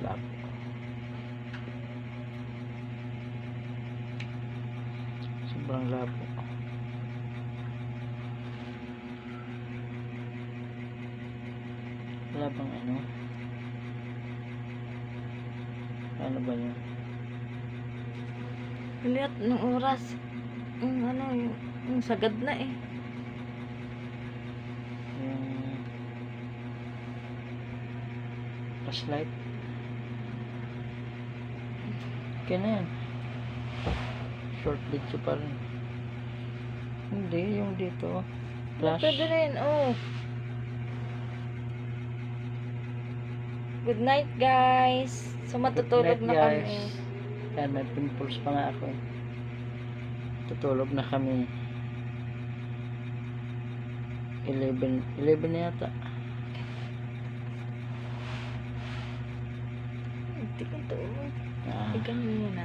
labo. Sobrang labo. Wala bang ano? Ano ba yun? Lihat ng oras. Yung ano, yung sagad na eh. Yung flashlight. Okay na yan. Short video pa rin. Hindi, yung dito. Flash. Pwede rin, oh. Good night, guys. So, matutulog Good na night, kami. guys. Yan, may pimples pa nga ako eh. Tutulog na kami. 11 na yata. Hindi ka tulog. Ah. Ikaw muna.